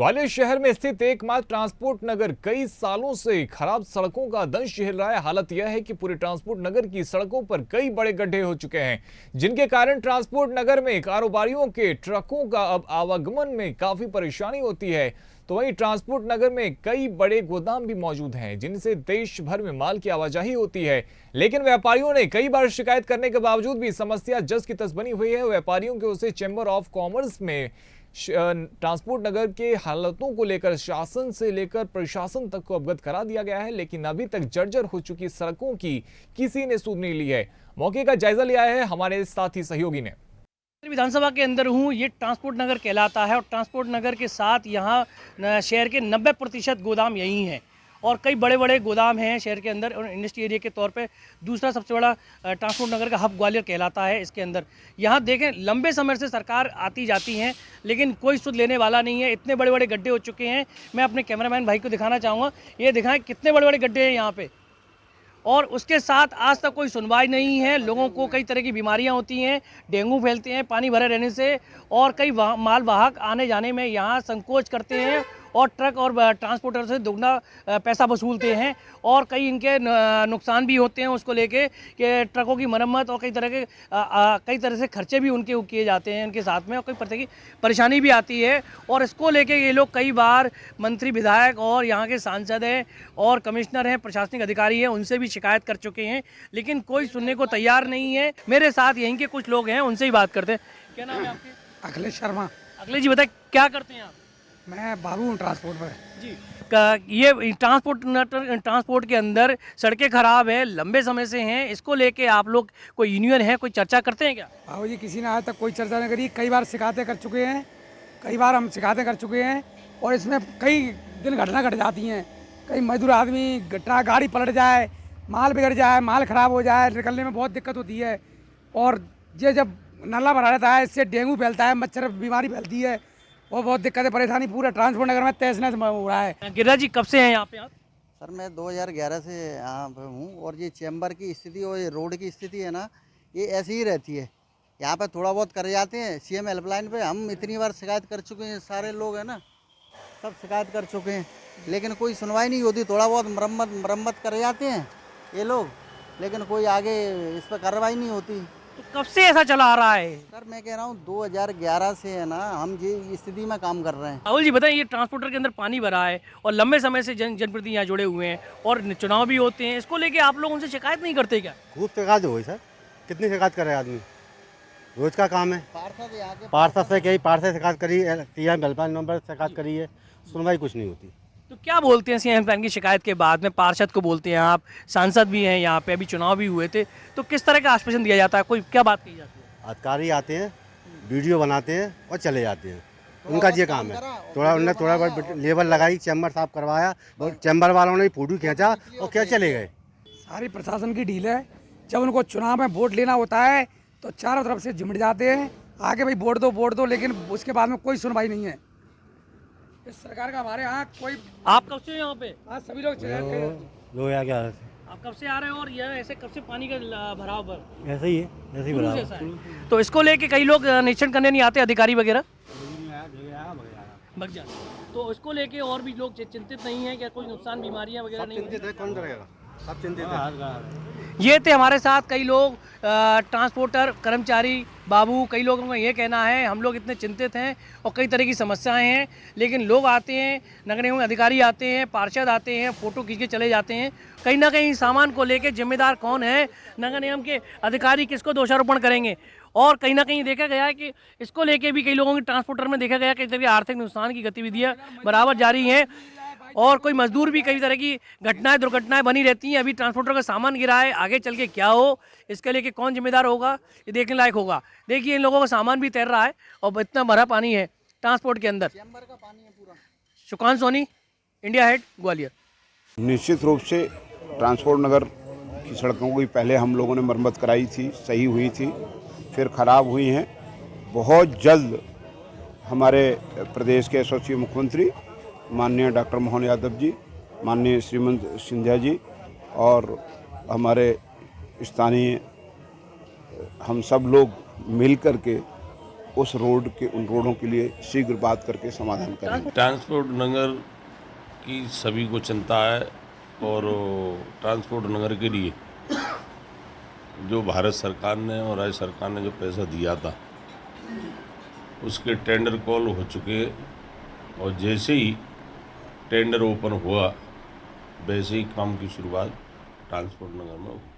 ग्वालियर शहर में स्थित एकमात्र ट्रांसपोर्ट नगर कई सालों से खराब सड़कों का दंश झेल रहा है। हालत यह है कि पूरे ट्रांसपोर्ट नगर की सड़कों पर कई बड़े गड्ढे हो चुके हैं, जिनके कारण ट्रांसपोर्ट नगर में कारोबारियों के ट्रकों का अब आवागमन में काफी परेशानी होती है। तो वहीं ट्रांसपोर्ट नगर में कई बड़े गोदाम भी मौजूद हैं, जिनसे देश भर में माल की आवाजाही होती है। लेकिन व्यापारियों ने कई बार शिकायत करने के बावजूद भी समस्या जस की तस बनी हुई है। व्यापारियों के ओर से चैम्बर ऑफ कॉमर्स में ट्रांसपोर्ट नगर के हालातों को लेकर शासन से लेकर प्रशासन तक को अवगत करा दिया गया है, लेकिन अभी तक जर्जर हो चुकी सड़कों की किसी ने सुध नहीं ली है। मौके का जायजा लिया है हमारे साथी सहयोगी ने। विधानसभा के अंदर हूँ, ये ट्रांसपोर्ट नगर कहलाता है और ट्रांसपोर्ट नगर के साथ यहाँ शहर के 90% गोदाम यही हैं और कई बड़े बड़े गोदाम हैं शहर के अंदर। और इंडस्ट्री एरिया के तौर पे दूसरा सबसे बड़ा ट्रांसपोर्ट नगर का हब ग्वालियर कहलाता है। इसके अंदर यहाँ देखें, लंबे समय से सरकार आती जाती हैं, लेकिन कोई सुध लेने वाला नहीं है। इतने बड़े बड़े गड्ढे हो चुके हैं। मैं अपने कैमरामैन भाई को दिखाना चाहूँगा, ये दिखाएं कितने बड़े बड़े गड्ढे हैं यहाँ पे। और उसके साथ आज तक कोई सुनवाई नहीं है। लोगों को कई तरह की बीमारियां होती हैं, डेंगू फैलते हैं पानी भरे रहने से, और कई माल वाहक आने जाने में यहाँ संकोच करते हैं और ट्रक और ट्रांसपोर्टर से दुगना पैसा वसूलते हैं। और कई इनके नुकसान भी होते हैं उसको लेके कि ट्रकों की मरम्मत और कई तरह से खर्चे भी उनके किए जाते हैं इनके साथ में, और कई तरह की परेशानी भी आती है। और इसको लेके ये लोग कई बार मंत्री, विधायक और यहाँ के सांसद हैं और कमिश्नर हैं, प्रशासनिक अधिकारी हैं, उनसे भी शिकायत कर चुके हैं, लेकिन कोई सुनने को तैयार नहीं है। मेरे साथ यहीं के कुछ लोग हैं, उनसे ही बात करते हैं। क्या नाम है आपके? अखिलेश शर्मा। अखिलेश जी, बताए क्या करते हैं आप? मैं बाबू हूँ ट्रांसपोर्ट पर जी। ये ट्रांसपोर्ट के अंदर सड़कें खराब है, लंबे समय से हैं। इसको लेके आप लोग कोई यूनियन है, कोई चर्चा करते हैं क्या? बाबू जी, किसी ने आज तक कोई चर्चा नहीं करी। कई बार शिकायतें कर चुके हैं, कई बार हम शिकायतें कर चुके हैं, और इसमें कई दिन घटना घट जाती हैं। कई मजदूर आदमी गाड़ी पलट जाए, माल बिगड़ जाए, माल ख़राब हो जाए, निकलने में बहुत दिक्कत होती है। और ये जब नाला भरा रहता है, इससे डेंगू फैलता है, मच्छर बीमारी फैलती है, वो बहुत दिक्कत है, परेशानी पूरा ट्रांसपोर्ट नगर में तहस नहस हो रहा है। गिरिराज जी, कब से हैं यहाँ पे आप? सर, मैं 2011 से यहाँ पे हूँ, और ये चैम्बर की स्थिति और ये रोड की स्थिति है ना, ये ऐसी ही रहती है। यहाँ पे थोड़ा बहुत कर जाते हैं। सीएम हेल्पलाइन पे हम इतनी बार शिकायत कर चुके हैं, सारे लोग हैं ना, सब शिकायत कर चुके हैं, लेकिन कोई सुनवाई नहीं होती। थोड़ा बहुत मरम्मत कर जाते हैं ये लोग, लेकिन कोई आगे इस पर कार्रवाई नहीं होती। तो कब से ऐसा चला आ रहा है? सर, मैं कह रहा हूँ 2011 से है ना, हम ये स्थिति में काम कर रहे हैं। राहुल जी, बताएं, ये ट्रांसपोर्टर के अंदर पानी भरा है और लंबे समय से जनप्रतिनिधि यहाँ जुड़े हुए हैं और चुनाव भी होते हैं, इसको लेके आप लोग उनसे शिकायत नहीं करते क्या? खूब शिकायत हो गई सर, कितनी शिकायत करे आदमी, रोज का काम है। पार्षद से कही, पार्षद शिकायत करी, सीएम हेल्पलाइन नंबर शिकायत करी है, सुनवाई कुछ नहीं होती। तो क्या बोलते हैं सीएम हेल्पलाइन की शिकायत के बाद में? पार्षद को बोलते हैं आप, सांसद भी हैं यहाँ पे, अभी चुनाव भी हुए थे, तो किस तरह का आश्वासन दिया जाता है? कोई क्या बात कही जाती है? अधिकारी आते हैं, वीडियो बनाते हैं और चले जाते हैं, उनका ये काम है। उन्होंने थोड़ा बहुत लेबर लगाई, चैम्बर साफ करवाया, चैम्बर वालों ने फोटो खींचा और क्या चले गए। सारी प्रशासन की ढील है। जब उनको चुनाव में वोट लेना होता है तो चारों तरफ से झुमट जाते हैं, आगे भाई वोट दो, लेकिन उसके बाद में कोई सुनवाई नहीं है इस सरकार का हमारे यहाँ। कोई आप कब से यहाँ पे? आज सभी लोग आप कब से आ रहे हो और यह ऐसे कब से पानी का भराव पर? ऐसे ही है, ऐसे ही भराव। तो इसको लेके कई लोग निरीक्षण करने नहीं आते, अधिकारी वगैरह भग जाते। तो इसको लेके और भी लोग चिंतित नहीं है क्या? कोई नुकसान, बीमारियां वगैरह नहीं? चिंतित है, कौन करेगा, सब चिंतित है। ये थे हमारे साथ कई लोग, ट्रांसपोर्टर कर्मचारी, बाबू। कई लोगों का ये कहना है हम लोग इतने चिंतित हैं और कई तरह की समस्याएं हैं, लेकिन लोग आते हैं, नगर निगम अधिकारी आते हैं, पार्षद आते हैं, फ़ोटो खींच के चले जाते हैं। कहीं ना कहीं सामान को लेके जिम्मेदार कौन है? नगर निगम के अधिकारी किसको दोषारोपण करेंगे? और कहीं ना कहीं देखा गया है कि इसको लेके भी कई लोगों के ट्रांसपोर्टर में देखा गया कि कई आर्थिक नुकसान की गतिविधियाँ बराबर जारी हैं, और कोई मजदूर भी, कई तरह की दुर्घटनाएं बनी रहती हैं। अभी ट्रांसपोर्टर का सामान गिरा है, आगे चल के क्या हो, इसके लिए कि कौन जिम्मेदार होगा, ये देखने लायक होगा। देखिए, इन लोगों का सामान भी तैर रहा है और इतना भरा पानी है ट्रांसपोर्ट के अंदर। चैम्बर का पानी है पूरा। सुकान सोनी, इंडिया हेड, ग्वालियर। निश्चित रूप से ट्रांसपोर्ट नगर की सड़कों की पहले हम लोगों ने मरम्मत कराई थी, सही हुई थी, फिर ख़राब हुई हैं। बहुत जल्द हमारे प्रदेश के यशस्वी मुख्यमंत्री माननीय डॉक्टर मोहन यादव जी, माननीय श्रीमंत सिंधिया जी और हमारे स्थानीय हम सब लोग मिल कर के उस रोड के उन रोडों के लिए शीघ्र बात करके समाधान करेंगे। ट्रांसपोर्ट नगर की सभी को चिंता है और ट्रांसपोर्ट नगर के लिए जो भारत सरकार ने और राज्य सरकार ने जो पैसा दिया था उसके टेंडर कॉल हो चुके और जैसे ही टेंडर ओपन हुआ वैसे ही काम की शुरुआत ट्रांसपोर्ट नगर में